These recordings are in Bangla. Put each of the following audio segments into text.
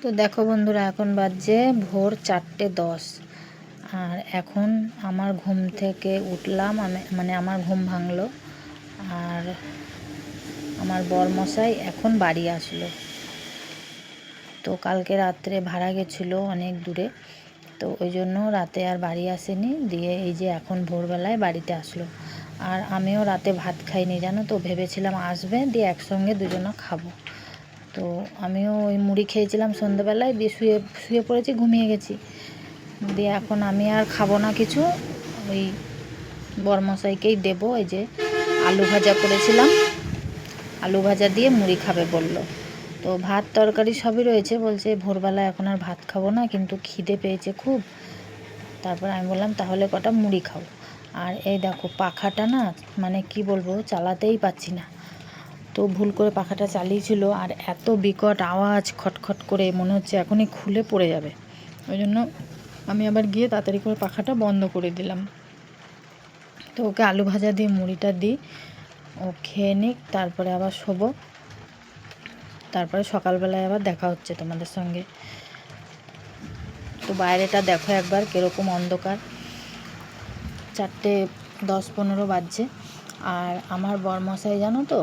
তো দেখো বন্ধুরা, এখন বাজে ভোর 4:10। আর এখন আমার ঘুম থেকে উঠলাম, মানে আমার ঘুম ভাঙলো। আর আমার বরমশাই এখন বাড়ি আসলো। তো কালকে রাত্রে ভাড়া গেছিলো অনেক দূরে, তো ওই জন্য রাতে আর বাড়ি আসেনি। দিয়ে এই যে এখন ভোরবেলায় বাড়িতে আসলো। আর আমিও রাতে ভাত খাইনি, জানো তো, ভেবেছিলাম আসবে, দিয়ে একসঙ্গে দুজনে খাবো। তো আমিও ওই মুড়ি খেয়েছিলাম সন্ধ্যেবেলায়, দিয়ে শুয়ে পড়েছি, ঘুমিয়ে গেছি। দিয়ে এখন আমি আর খাবো না কিছু, ওই বরমশাইকেই দেবো। এই যে আলু ভাজা করেছিলাম, আলু ভাজা দিয়ে মুড়ি খাবে বলল। তো ভাত তরকারি সবই রয়েছে, বলছে ভোরবেলা এখন আর ভাত খাবো না, কিন্তু খিদে পেয়েছে খুব। তারপর আমি বললাম তাহলে কটা মুড়ি খাও। আর এই দেখো পাখাটা না, মানে কি বলবো, চালাতেই পাচ্ছি না। তো ভুল করে পাখাটা চালিয়েছিল, আর এত বিকট আওয়াজ, খটখট করে, মনে হচ্ছে এখনই খুলে পড়ে যাবে। ওই জন্য আমি আবার গিয়ে তাড়াতাড়ি করে পাখাটা বন্ধ করে দিলাম। তো ওকে আলু ভাজা দিয়ে মুড়িটা দিই, ও খেয়ে নিক, তারপরে আবার শোবো। তারপরে সকালবেলায় আবার দেখা হচ্ছে তোমাদের সঙ্গে। তো বাইরেটা দেখো একবার কীরকম অন্ধকার, 4:10-15 বাজছে। আর আমার বরমশাই জানো তো,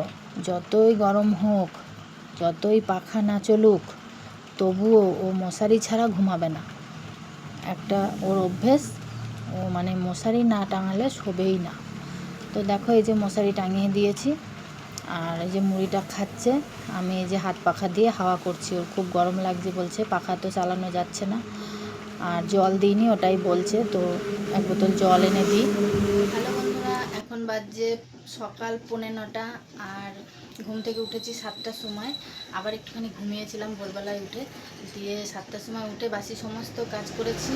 যতই গরম হোক, যতই পাখা না চলুক, তবুও ও মশারি ছাড়া ঘুমাবে না। একটা ওর অভ্যেস, ও মানে মশারি না টাঙালে শোবেই না। তো দেখো এই যে মশারি টাঙিয়ে দিয়েছি, আর এই যে মুড়িটা খাচ্ছে। আমি এই যে হাত পাখা দিয়ে হাওয়া করছি, ওর খুব গরম লাগছে বলছে, পাখা তো চালানো যাচ্ছে না। আর জল দিইনি, ওটাই বলছে। তো এক বোতল জল এনে দিই। হ্যালো বন্ধুরা, এখন বাজে সকাল 9:15। আর ঘুম থেকে উঠেছি 7টার সময়। আবার একটুখানি ঘুমিয়েছিলাম ভোরবেলায় উঠে, দিয়ে 7টার সময় উঠে বাসি সমস্ত কাজ করেছি,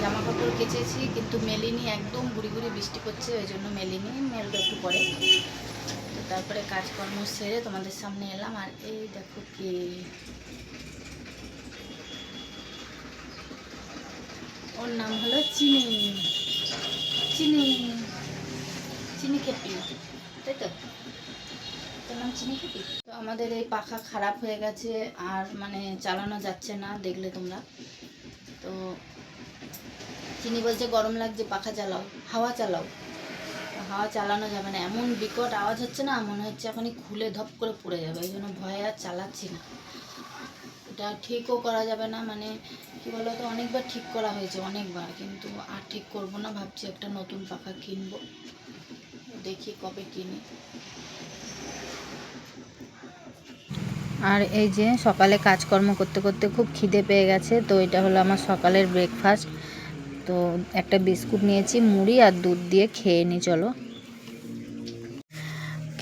জামা কাপড় কেচেছি, কিন্তু মেলিনি, একদম গুড়ি গুড়ি বৃষ্টি করছে, ওই জন্য মেলিনি, মেলবো একটু পরে। তো তারপরে কাজকর্ম সেরে তোমাদের সামনে এলাম। আর এই দেখো কি, ওর নাম হলো চিনি। চিনি চিনি খেপি, তাই তো, তোর নাম চিনি খেপি। তো আমাদের এই পাখা খারাপ হয়ে গেছে, আর মানে চালানো যাচ্ছে না, দেখলে তোমরা। তো চিনি বলছে গরম লাগছে, পাখা চালাও, হাওয়া চালাও। হাওয়া চালানো যাবে না, এমন বিকট আওয়াজ হচ্ছে না, মনে হচ্ছে এখনই খুলে ধপ করে পড়ে যাবে। এই জন্য ভয়ে আর চালাচ্ছি না। এটা ঠিকও করা যাবে না, মানে কি বলতো, অনেকবার ঠিক করা হয়েছে, অনেকবার, কিন্তু আর ঠিক করব না, ভাবছি একটা নতুন পাখা কিনবো, দেখি কবে কিনি। আর এই যে সকালে কাজকর্ম করতে করতে খুব খিদে পেয়ে গেছে, তো এটা হলো আমার সকালের ব্রেকফাস্ট। তো একটা বিস্কুট নিয়েছি, মুড়ি আর দুধ দিয়ে খেয়ে নিই, চলো।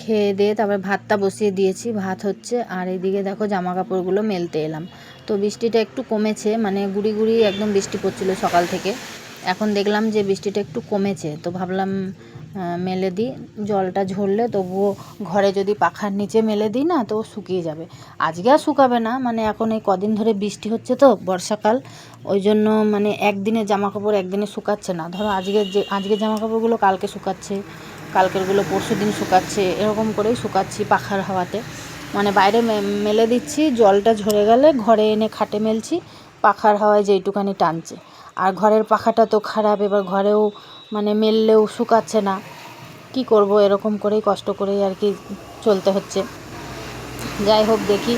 খেয়ে দিয়ে তারপর ভাতটা বসিয়ে দিয়েছি, ভাত হচ্ছে। আর এইদিকে দেখো জামা কাপড়গুলো মেলতে এলাম। তো বৃষ্টিটা একটু কমেছে, মানে গুড়ি গুড়ি একদম বৃষ্টি পড়ছিল সকাল থেকে। এখন দেখলাম যে বৃষ্টিটা একটু কমেছে, তো ভাবলাম মেলে দিই। জলটা ঝরলে তবুও ঘরে যদি পাখার নিচে মেলে দিই না, তো শুকিয়ে যাবে। আজকে আর শুকাবে না, মানে এখন এই কদিন ধরে বৃষ্টি হচ্ছে তো, বর্ষাকাল, ওই জন্য মানে একদিনে জামা কাপড় একদিনে শুকাচ্ছে না। ধরো আজকের জামা কাপড়গুলো কালকে শুকাচ্ছে, কালকেরগুলো পরশু দিন শুকাচ্ছে, এরকম করেই শুকাচ্ছি পাখার হাওয়াতে। মানে বাইরে মেলে দিচ্ছি, জলটা ঝরে গেলে ঘরে এনে খাটে মেলছি, পাখার হাওয়ায় যেইটুখানি টানছে। আর ঘরের পাখাটা তো খারাপ, এবার ঘরেও মানে মেললেও শুকাচ্ছে না, কি করব, এরকম করেই কষ্ট করেই আর কি চলতে হচ্ছে। যাই হোক, দেখি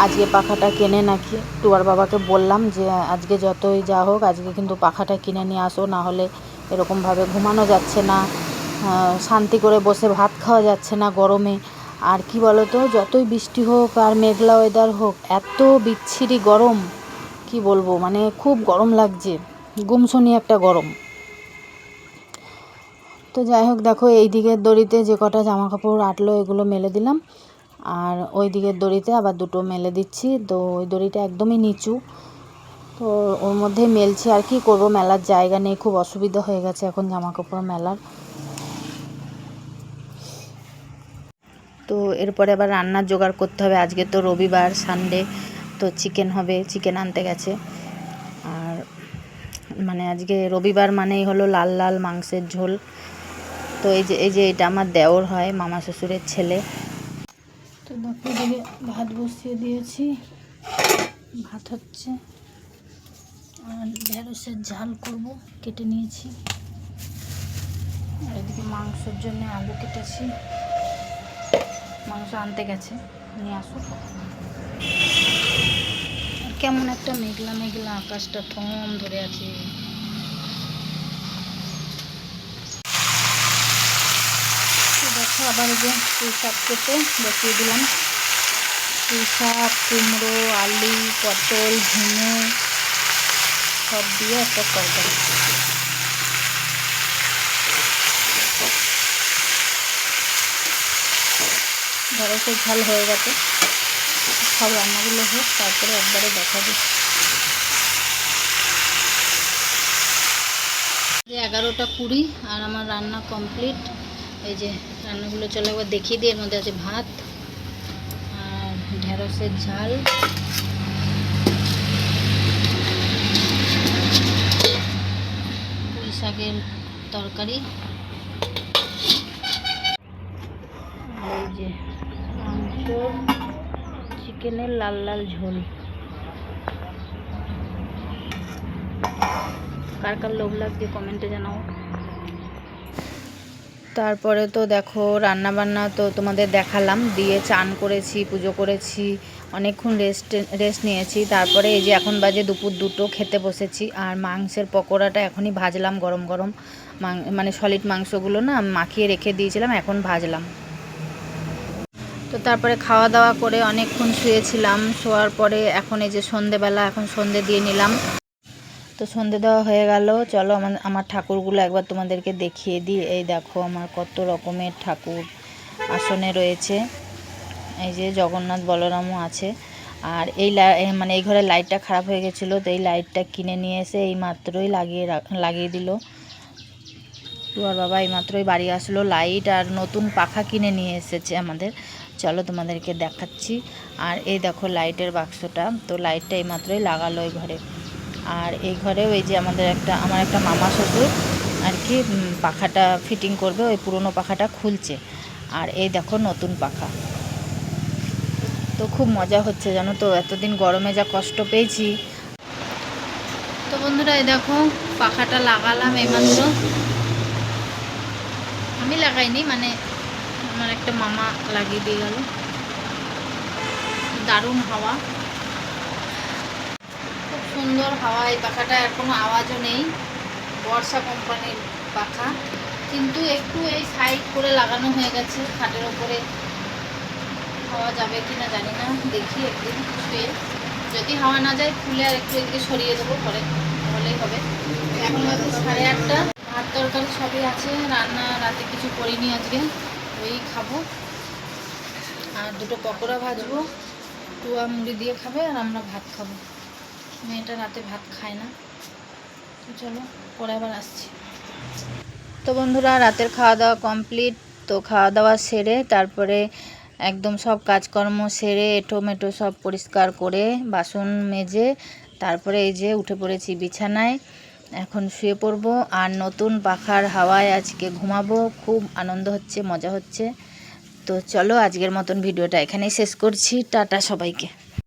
আজকে পাখাটা কেনে নাকি। টুয়ার বাবাকে বললাম যে আজকে যতই যা হোক, আজকে কিন্তু পাখাটা কিনে নিয়ে আসো, না হলে এরকমভাবে ঘুমানো যাচ্ছে না, শান্তি করে বসে ভাত খাওয়া যাচ্ছে না গরমে। আর কি বলো তো, যতই বৃষ্টি হোক আর মেঘলা ওয়েদার হোক, এত বিচ্ছিরি গরম, কি বলবো, মানে খুব গরম লাগছে, গুমসুনি একটা গরম। তো যাই হোক, দেখো এই দিকের দড়িতে যে কটা জামা কাপড় আটলো এগুলো মেলে দিলাম, আর ওই দিকের দড়িতে আবার দুটো মেলে দিচ্ছি। তো ওই দড়িটা একদমই নিচু, তো ওর মধ্যে মেলছি। আর কি করব, মেলার জায়গা নেই, খুব অসুবিধা হয়ে গেছে এখন জামা কাপড় মেলার। তো এরপরে আবার রান্নার জোগাড় করতে হবে। আজকে তো রবিবার, সানডে, তো চিকেন হবে, চিকেন আনতে গেছে। আর মানে আজকে রবিবার মানেই হলো লাল লাল মাংসের ঝোল। তো এই যে এটা আমার দেওর হয়, মামা শ্বশুরের ছেলে। তো দেখো এদিকে ভাত বসিয়ে দিয়েছি, ভাত হচ্ছে আর ঢেঁড়সের ঝাল করব, কেটে নিয়েছি। আর এদিকে মাংসের জন্য আলু কেটেছি, মাংস আনতে গেছে, নিয়ে আসুক। কেমন একটা মেঘলা মেঘলা, আকাশটা থম ধরে আছে। দেখো আবার যে পুঁই শাক কেটে বসিয়ে দিলাম। পুঁই শাক, কুমড়ো, আলু, পটল, ঝিঙে সব দিয়ে একটা তরকারি। ঢেঁড়সের ঝাল হয়ে গেছে, সব রান্নাগুলো হোক, তারপরে একবারে দেখাবো। 11:20 আর আমার রান্না কমপ্লিট। এই যে রান্নাগুলো চলে একবার দেখিয়ে দিই। এর মধ্যে আছে ভাত আর ঢেঁড়সের ঝাল, পুঁই শাকের তরকারি, এই যে মাংস, চিকেনের লাল লাল ঝোল। কার কার লোভ লাগছে কমেন্টে জানাও। তারপরে তো দেখো রান্না বান্না তো তোমাদের দেখালাম, দিয়ে চান করেছি, পুজো করেছি, অনেকক্ষণ রেস্ট নিয়েছি। তারপরে এই যে এখন বাজে দুপুর 2টো, খেতে বসেছি। আর মাংসের পকোড়াটা এখনই ভাজলাম, গরম গরম মানে সলিড মাংসগুলো না মাখিয়ে রেখে দিয়েছিলাম, এখন ভাজলাম। তো তারপরে খাওয়া দাওয়া করে অনেকক্ষণ শুয়েছিলাম। শোয়ার পরে এখন এই যে সন্ধেবেলা, এখন সন্ধে দিয়ে নিলাম। তো সন্ধে দেওয়া হয়ে গেল। চলো আমার ঠাকুরগুলো একবার তোমাদেরকে দেখিয়ে দিই। এই দেখো আমার কত রকমের ঠাকুর আসনে রয়েছে। এই যে জগন্নাথ বলরামও আছে। আর মানে এই ঘরের লাইটটা খারাপ হয়ে গেছিলো, তো এই লাইটটা কিনে নিয়ে এসে এই মাত্রই লাগিয়ে দিল। আর বাবা এই মাত্রই বাড়ি আসলো। লাইট আর নতুন পাখা কিনে নিয়ে এসেছে আমাদের। চলো তোমাদেরকে দেখাচ্ছি। আর এই দেখো লাইটের বাক্সটা, তো লাইটটা এই মাত্রই লাগালো এই ঘরে। আর এই ঘরেও এই যে আমার একটা মামা শ্বশুর আর কি পাখাটা ফিটিং করবে, ওই পুরনো পাখাটা খুলছে। আর এই দেখো নতুন পাখা। তো খুব মজা হচ্ছে জানো তো, এতদিন গরমে যা কষ্ট পেয়েছি। তো বন্ধুরা এই দেখো পাখাটা লাগালাম এইমাত্র। আমি লাগাইনি, মানে আমার একটা মামা লাগিয়ে দিয়ে গেল। দারুণ হাওয়া, খুব সুন্দর হাওয়া। এই পাখাটা আর কোনো আওয়াজও নেই, বর্ষা কোম্পানির পাখা। কিন্তু একটু এই সাইড করে লাগানো হয়ে গেছে খাটের ওপরে। হাওয়া যাবে কিনা জানি না, দেখি একদিন শুয়ে। যদি হাওয়া না যায় খুলে আর একটু এদিকে সরিয়ে দেবো, পরে হলেই হবে। এখন বাজে 8:30। ভাত তরকারি সবই আছে, রান্না রাতে কিছু করিনি আজকে, ওই খাবো। আর 2টো পকোড়া ভাজবো, টুয়া মুড়ি দিয়ে খাবে আর আমরা ভাত খাবো। মেয়েটা রাতে ভাত খায় না। তো চলো পরে আবার আসছি। তো বন্ধুরা রাতের খাওয়া দাওয়া কমপ্লিট। তো খাওয়া দাওয়া সেরে তারপরে একদম সব কাজকর্ম সেরে এঁটো মেটো সব পরিষ্কার করে বাসন মেজে তারপরে এই যে উঠে পড়েছি বিছানায়। এখন শুয়ে পড়বো আর নতুন পাখার হাওয়ায় আজকে ঘুমাবো। খুব আনন্দ হচ্ছে, মজা হচ্ছে। তো চলো আজকের মতন ভিডিওটা এখানেই শেষ করছি। টাটা সবাইকে।